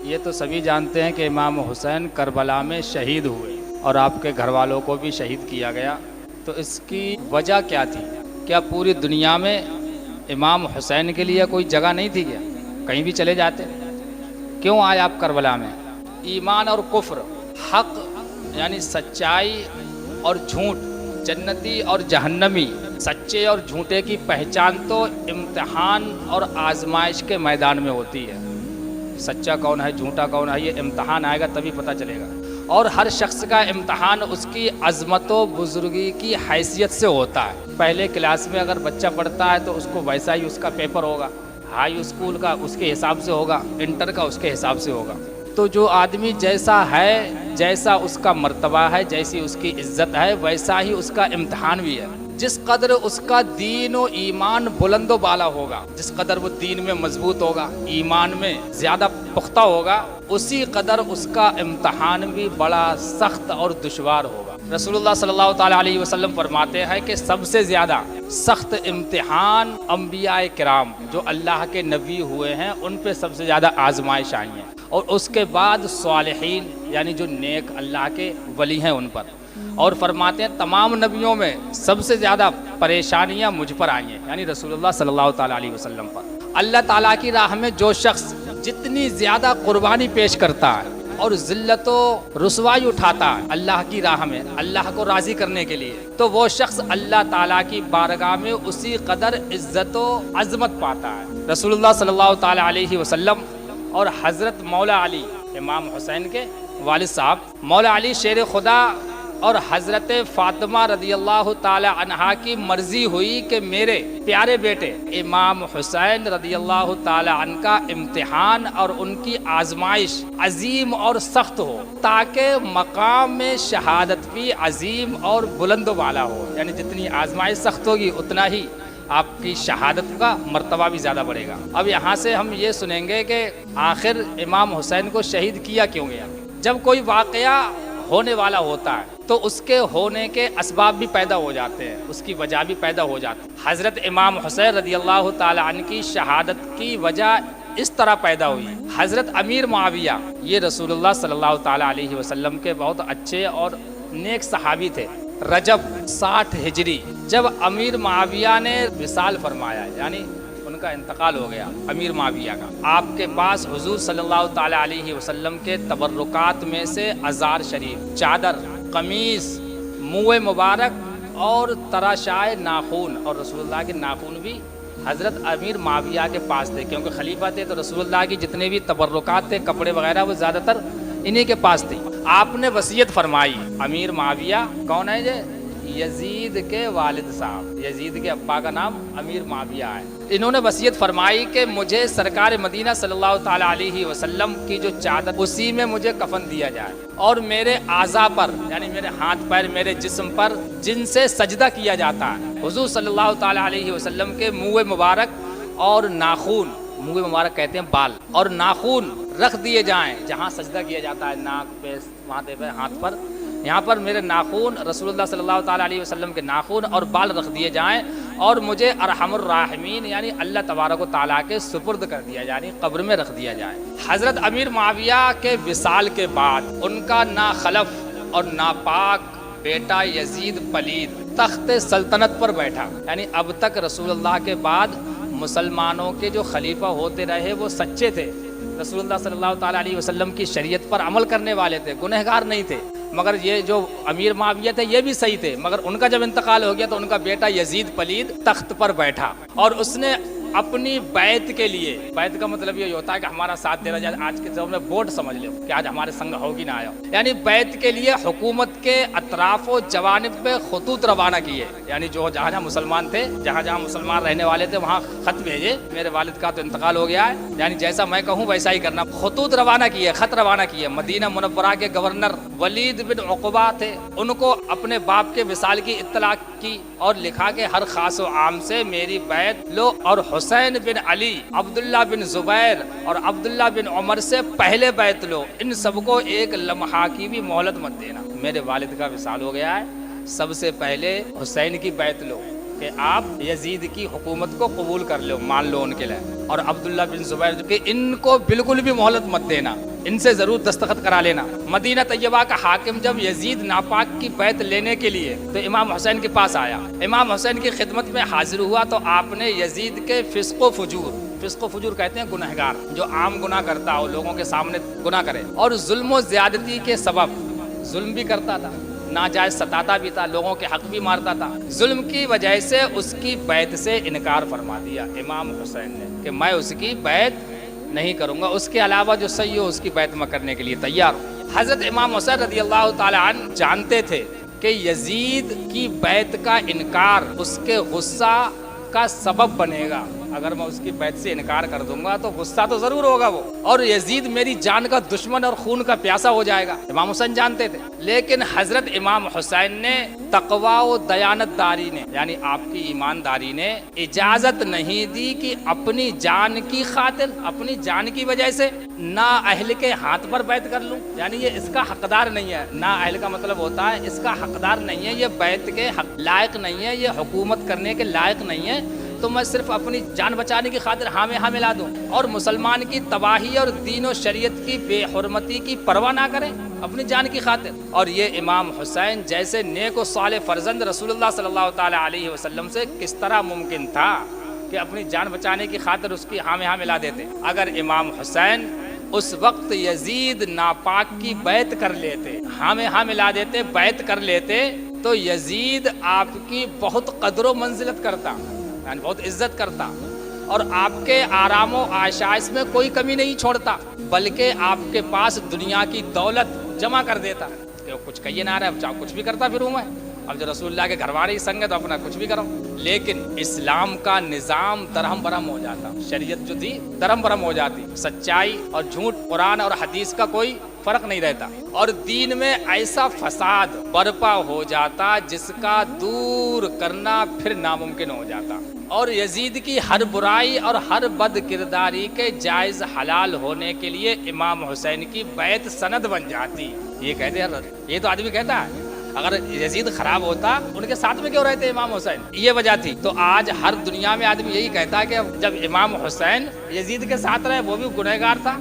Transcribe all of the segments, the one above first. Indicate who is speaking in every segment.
Speaker 1: یہ تو سبھی جانتے ہیں کہ امام حسین کربلا میں شہید ہوئے اور آپ کے گھر والوں کو بھی شہید کیا گیا، تو اس کی وجہ کیا تھی؟ کیا پوری دنیا میں امام حسین کے لیے کوئی جگہ نہیں تھی؟ کیا کہیں بھی چلے جاتے؟ کیوں آئے آپ کربلا میں؟ ایمان اور کفر، حق یعنی سچائی اور جھوٹ، جنتی اور جہنمی، سچے اور جھوٹے کی پہچان تو امتحان اور آزمائش کے میدان میں ہوتی ہے۔ سچا کون ہے، جھوٹا کون ہے، یہ امتحان آئے گا تبھی پتہ چلے گا۔ اور ہر شخص کا امتحان اس کی عظمت و بزرگی کی حیثیت سے ہوتا ہے۔ پہلے کلاس میں اگر بچہ پڑھتا ہے تو اس کو ویسا ہی اس کا پیپر ہوگا، ہائی اسکول کا اس کے حساب سے ہوگا، انٹر کا اس کے حساب سے ہوگا۔ تو جو آدمی جیسا ہے، جیسا اس کا مرتبہ ہے، جیسی اس کی عزت ہے، ویسا ہی اس کا امتحان بھی ہے۔ جس قدر اس کا دین و ایمان بلند و بالا ہوگا، جس قدر وہ دین میں مضبوط ہوگا، ایمان میں زیادہ پختہ ہوگا، اسی قدر اس کا امتحان بھی بڑا سخت اور دشوار ہوگا۔ رسول اللہ صلی اللہ تعالیٰ علیہ وسلم فرماتے ہیں کہ سب سے زیادہ سخت امتحان انبیاء کرام جو اللہ کے نبی ہوئے ہیں ان پہ سب سے زیادہ آزمائش آئی ہیں، اور اس کے بعد صالحین یعنی جو نیک اللہ کے ولی ہیں ان پر۔ اور فرماتے ہیں تمام نبیوں میں سب سے زیادہ پریشانیاں مجھ پر آئی ہیں، یعنی رسول اللہ صلی اللہ تعالیٰ علیہ وسلم پر۔ اللہ تعالیٰ کی راہ میں جو شخص جتنی زیادہ قربانی پیش کرتا ہے اور ذلت و رسوائی اٹھاتا ہے اللہ کی راہ میں، اللہ کو راضی کرنے کے لیے، تو وہ شخص اللہ تعالیٰ کی بارگاہ میں اسی قدر عزت و عظمت پاتا ہے۔ رسول اللہ صلی اللہ تعالیٰ علیہ وسلم اور حضرت مولا علی امام حسین کے والد صاحب، مولا علی شیر خدا اور حضرت فاطمہ رضی اللہ تعالی عنہا کی مرضی ہوئی کہ میرے پیارے بیٹے امام حسین رضی اللہ تعالی عنہ کا امتحان اور ان کی آزمائش عظیم اور سخت ہو، تاکہ مقام میں شہادت بھی عظیم اور بلند و بالا ہو، یعنی جتنی آزمائش سخت ہوگی اتنا ہی آپ کی شہادت کا مرتبہ بھی زیادہ بڑھے گا۔ اب یہاں سے ہم یہ سنیں گے کہ آخر امام حسین کو شہید کیا کیوں گیا؟ جب کوئی واقعہ ہونے والا ہوتا ہے تو اس کے ہونے کے اسباب بھی پیدا ہو جاتے ہیں، اس کی وجہ بھی پیدا ہو جاتی ہے۔ حضرت امام حسین رضی اللہ تعالی عنہ کی شہادت کی وجہ اس طرح پیدا ہوئی۔ حضرت امیر معاویہ یہ رسول اللہ صلی اللہ تعالی علیہ وسلم کے بہت اچھے اور نیک صحابی تھے۔ رجب 60 ہجری جب امیر معاویہ نے وصال فرمایا، یعنی ان کا انتقال ہو گیا امیر معاویہ کا، آپ کے پاس حضور صلی اللہ تعالی علیہ وسلم کے تبرکات میں سے ازار شریف، چادر، قمیص، منہ مبارک اور تراشائے ناخون، اور رسول اللہ کے ناخون بھی حضرت امیر معاویہ کے پاس تھے، کیونکہ خلیفہ تھے تو رسول اللہ کی جتنے بھی تبرکات تھے، کپڑے وغیرہ، وہ زیادہ تر انہی کے پاس تھے۔ آپ نے وصیت فرمائی، امیر معاویہ کون ہے؟ یزید کے والد صاحب، یزید کے ابا کا نام امیر معاویہ ہے۔ انہوں نے وصیت فرمائی کہ مجھے سرکار مدینہ صلی اللہ تعالی علیہ وسلم کی جو چادر اسی میں مجھے کفن دیا جائے، اور میرے اعضاء پر یعنی میرے ہاتھ پیر، میرے جسم پر جن سے سجدہ کیا جاتا ہے، حضور صلی اللہ تعالی علیہ وسلم کے منہ مبارک اور ناخون، منہ مبارک کہتے ہیں بال، اور ناخون رکھ دیے جائیں جہاں سجدہ کیا جاتا ہے، ناک پہ، ماتھے پہ، ہاتھ پر، یہاں پر میرے ناخون، رسول اللہ صلی اللہ تعالی علیہ وسلم کے ناخون اور بال رکھ دیے جائیں، اور مجھے ارحم الراحمین یعنی اللہ تبارک و تعالیٰ کے سپرد کر دیا جائے، یعنی قبر میں رکھ دیا جائے۔ حضرت امیر معاویہ کے وصال کے بعد ان کا ناخلف اور ناپاک بیٹا یزید پلید تخت سلطنت پر بیٹھا، یعنی اب تک رسول اللہ کے بعد مسلمانوں کے جو خلیفہ ہوتے رہے وہ سچے تھے، رسول اللہ صلی اللہ تعالی علیہ وسلم کی شریعت پر عمل کرنے والے تھے، گنہگار نہیں تھے، مگر یہ جو امیر معاویہ تھے یہ بھی صحیح تھے، مگر ان کا جب انتقال ہو گیا تو ان کا بیٹا یزید پلید تخت پر بیٹھا، اور اس نے اپنی بیعت کے لیے، بیعت کا مطلب یہ ہوتا ہے کہ ہمارا ساتھ دینا، جائے آج کے دور میں ووٹ سمجھ لو کہ آج ہمارے سنگ ہوگی نہ آیا، یعنی بیعت کے لیے حکومت کے اطراف و جوانب پہ خطوط روانہ کیے، یعنی جو جہاں جہاں مسلمان تھے، جہاں جہاں مسلمان رہنے والے تھے وہاں خط بھیجے، میرے والد کا تو انتقال ہو گیا ہے، یعنی جیسا میں کہوں ویسا ہی کرنا، خطوط روانہ کیے، خط روانہ کیے۔ مدینہ منورہ کے گورنر ولید بن عقبہ تھے، ان کو اپنے باپ کے وصال کی اطلاع کی اور لکھا کہ ہر خاص و عام سے میری بیعت لو، اور حسین بن علی، عبداللہ بن زبیر اور عبداللہ بن عمر سے پہلے بیعت لو، ان سب کو ایک لمحہ کی بھی مہلت مت دینا۔ میرے والد کا وصال ہو گیا ہے، سب سے پہلے حسین کی بیعت لو کہ آپ یزید کی حکومت کو قبول کر لو، مان لو ان کے لیے، اور عبداللہ بن زبیر کہ ان کو بالکل بھی مہلت مت دینا، ان سے ضرور دستخط کرا لینا۔ مدینہ طیبہ کا حاکم جب یزید ناپاک کی بیعت لینے کے لیے تو امام حسین کے پاس آیا، امام حسین کی خدمت میں حاضر ہوا تو آپ نے یزید کے فسق و فجور کہتے ہیں گنہگار، جو عام گناہ کرتا ہو، لوگوں کے سامنے گناہ کرے، اور ظلم و زیادتی کے سبب ظلم بھی کرتا تھا، ناجائز ستاتا بھی تھا، لوگوں کے حق بھی مارتا تھا، ظلم کی وجہ سے اس کی بیعت سے انکار فرما دیا امام حسین نے کہ میں اس کی بیعت نہیں کروں گا، اس کے علاوہ جو صحیح ہو اس کی بیعت میں کرنے کے لیے تیار ہوں۔ حضرت امام حسین رضی اللہ تعالی عنہ جانتے تھے کہ یزید کی بیعت کا انکار اس کے غصہ کا سبب بنے گا، اگر میں اس کی بیعت سے انکار کر دوں گا تو غصہ تو ضرور ہوگا وہ، اور یزید میری جان کا دشمن اور خون کا پیاسا ہو جائے گا، امام حسین جانتے تھے۔ لیکن حضرت امام حسین نے تقوی و دیانت داری نے، یعنی آپ کی ایمانداری نے اجازت نہیں دی کہ اپنی جان کی خاطر، اپنی جان کی وجہ سے نا اہل کے ہاتھ پر بیعت کر لوں، یعنی یہ اس کا حقدار نہیں ہے۔ نا اہل کا مطلب ہوتا ہے اس کا حقدار نہیں ہے، یہ بیعت کے لائق نہیں ہے، یہ حکومت کرنے کے لائق نہیں ہے، تو میں صرف اپنی جان بچانے کی خاطر ہاں میں ہاں ملا دوں، اور مسلمان کی تباہی اور دین و شریعت کی بے حرمتی کی پرواہ نہ کریں اپنی جان کی خاطر۔ اور یہ امام حسین جیسے نیک و صالح فرزند رسول اللہ صلی اللہ تعالی علیہ وسلم سے کس طرح ممکن تھا کہ اپنی جان بچانے کی خاطر اس کی ہاں میں ہاں ملا دیتے۔ اگر امام حسین اس وقت یزید ناپاک کی بیعت کر لیتے، ہاں میں ہاں ملا دیتے، بیعت کر لیتے، تو یزید آپ کی بہت قدر و منزلت کرتا، یعنی بہت عزت کرتا، اور آپ کے آرام و عائشائش میں کوئی کمی نہیں چھوڑتا، بلکہ آپ کے پاس دنیا کی دولت جمع کر دیتا کہ وہ کچھ کہیے نہ رہا، چاہے کچھ بھی کرتا پھروں میں، اب جو رسول اللہ کے گھر والے ہی سنگ ہے تو اپنا کچھ بھی کرو۔ لیکن اسلام کا نظام درہم برہم ہو جاتا، شریعت جو تھی درہم برہم ہو جاتی، سچائی اور جھوٹ، قرآن اور حدیث کا کوئی فرق نہیں رہتا، اور دین میں ایسا فساد برپا ہو جاتا جس کا دور کرنا پھر ناممکن ہو جاتا، اور یزید کی ہر برائی اور ہر بد کرداری کے جائز حلال ہونے کے لیے امام حسین کی بیعت سند بن جاتی۔ یہ کہتے ہیں، یہ تو آدمی کہتا ہے اگر یزید خراب ہوتا ان کے ساتھ میں کیوں رہتے امام حسین، یہ وجہ تھی۔ تو آج ہر دنیا میں آدمی یہی کہتا ہے کہ جب امام حسین یزید کے ساتھ رہے، وہ بھی گنہگار تھا،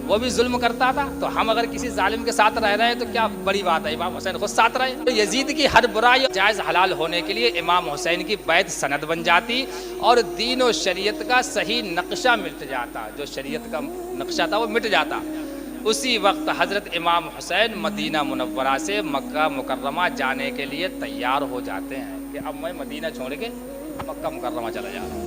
Speaker 1: وہ بھی ظلم کرتا تھا، تو ہم اگر کسی ظالم کے ساتھ رہ رہے ہیں تو کیا بڑی بات ہے، امام حسین خود ساتھ رہے۔ تو یزید کی ہر برائی جائز حلال ہونے کے لیے امام حسین کی بیعت سند بن جاتی، اور دین و شریعت کا صحیح نقشہ مٹ جاتا، جو شریعت کا نقشہ تھا وہ مٹ جاتا۔ اسی وقت حضرت امام حسین مدینہ منورہ سے مکہ مکرمہ جانے کے لیے تیار ہو جاتے ہیں کہ اب میں مدینہ چھوڑ کے مکہ مکرمہ چلا جا رہا ہوں۔